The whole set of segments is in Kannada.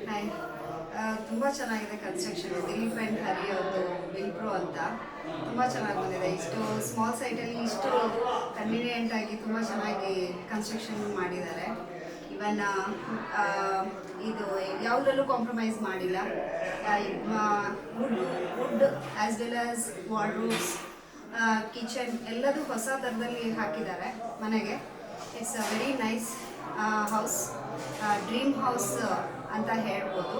ಹಾಯ್. ತುಂಬ ಚೆನ್ನಾಗಿದೆ ಕನ್ಸ್ಟ್ರಕ್ಷನ್. ದಿಲೀಪ್ ಆ್ಯಂಡ್ ಹರಿ ಅವ್ರದ್ದು ವಿಲ್ಪ್ರೋ ಅಂತ ತುಂಬ ಚೆನ್ನಾಗಿ ಬಂದಿದೆ. ಇಷ್ಟು ಸ್ಮಾಲ್ ಸೈಟಲ್ಲಿ ಇಷ್ಟು ಕನ್ವೀನಿಯೆಂಟ್ ಆಗಿ ತುಂಬ ಚೆನ್ನಾಗಿ ಕನ್ಸ್ಟ್ರಕ್ಷನ್ ಮಾಡಿದ್ದಾರೆ. ಇವನ್ ಇದು ಯಾವುದರಲ್ಲೂ ಕಾಂಪ್ರಮೈಸ್ ಮಾಡಿಲ್ಲ. Wood as well as wardrobes, kitchen ಎಲ್ಲದೂ ಹೊಸ ಥರದಲ್ಲಿ ಹಾಕಿದ್ದಾರೆ ಮನೆಗೆ. It's a very nice house, dream house ಅಂತ ಹೇಳ್ಬೋದು.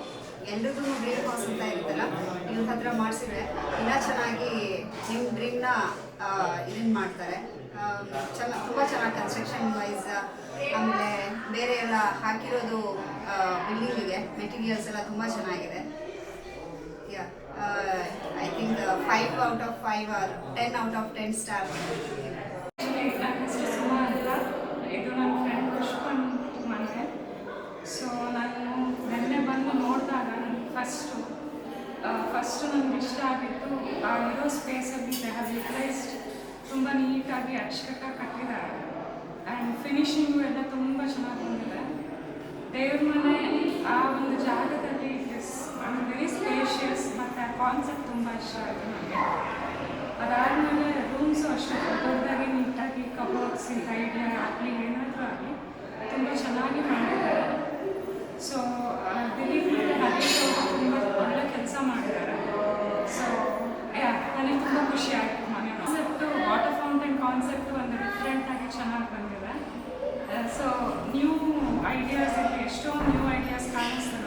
ಎಲ್ರಿಗೂ ಡ್ರೀಮ್ ಹೌಸ್ ಅಂತ ಇರುತ್ತಲ್ಲ, ಇವ್ರ ಹತ್ರ ಮಾಡಿಸಿದ್ರೆ ಇನ್ನೂ ಚೆನ್ನಾಗಿ ನಿಮ್ಮ ಡ್ರೀಮ್ನ ಇದನ್ನು ಮಾಡ್ತಾರೆ. ತುಂಬ ಚೆನ್ನಾಗಿ ಕನ್ಸ್ಟ್ರಕ್ಷನ್ ವೈಸ್, ಆಮೇಲೆ ಬೇರೆ ಎಲ್ಲ ಹಾಕಿರೋದು ಬಿಲ್ಡಿಂಗಿಗೆ ಮೆಟೀರಿಯಲ್ಸ್ ಎಲ್ಲ ತುಂಬ ಚೆನ್ನಾಗಿದೆ. Yeah, I think 5 out of 5 or 10 out of 10 star. ಇದು ನನ್ನ ಫ್ರೆಂಡ್ ಪುಷ್ಪನ್ ಮನೆ. ಸೊ ನಾನು ನೆನ್ನೆ ಬಂದು ನೋಡಿದಾಗ ನನಗೆ ಫಸ್ಟು ನನಗೆ ಇಷ್ಟ ಆಗಿತ್ತು ಆ ಇರೋ ಸ್ಪೇಸಲ್ಲಿ ದೇ ಹ್ಯಾವ್ ಯುಟಿಲೈಸ್ಡ್ ತುಂಬ ನೀಟಾಗಿ ಅಚ್ಚುಕಟ್ಟಾಗಿ ಕಟ್ಟಿದ್ದಾರೆ. ಆ್ಯಂಡ್ ಫಿನಿಶಿಂಗು ಎಲ್ಲ ತುಂಬ ಚೆನ್ನಾಗಿ ಬಂದಿದೆ. ದೇವ್ರ ಮನೆ ಆ ಒಂದು ಜಾಗದಲ್ಲಿ ಇಟ್ ಇಸ್ ವೆರಿ ಸ್ಪೇಷಿಯಸ್, ಮತ್ತು ಆ ಕಾನ್ಸೆಪ್ಟ್ ತುಂಬ ಇಷ್ಟ ಆಯಿತು ನನಗೆ. ಅದಾದಮೇಲೆ ರೂಮ್ಸು ಅಷ್ಟೇ ದೊಡ್ಡದಾಗಿ ನೀಟಾಗಿ ಕಬೋರ್ಡ್ಸ್ ಐಡಿಯಾ ಆಗಲಿ ಏನಾದರೂ ಆಗಲಿ ತುಂಬ ಚೆನ್ನಾಗಿ ಮಾಡಿದ್ದಾರೆ. ಸೊ ದಿಲೀಪ್ ಮತ್ತು ಹರೀಶ್ ಅವರು ತುಂಬ ಒಳ್ಳೆ ಕೆಲಸ ಮಾಡಿದ್ದಾರೆ. ಸೊ ನನಗೆ ತುಂಬ ಖುಷಿ ಆಯಿತು. ಮನೆ ಕಾನ್ಸೆಪ್ಟು ವಾಟರ್ ಫೌಂಟೇನ್ ಕಾನ್ಸೆಪ್ಟು ಒಂದು ಡಿಫ್ರೆಂಟಾಗಿ ಚೆನ್ನಾಗಿ ಬಂದಿದೆ. ಸೊ ನ್ಯೂ ಐಡಿಯಾಸ್ ಇಲ್ಲಿ ಎಷ್ಟೊಂದು ನ್ಯೂ ಐಡಿಯಾಸ್ ಕಾಣಿಸ್ತದೆ.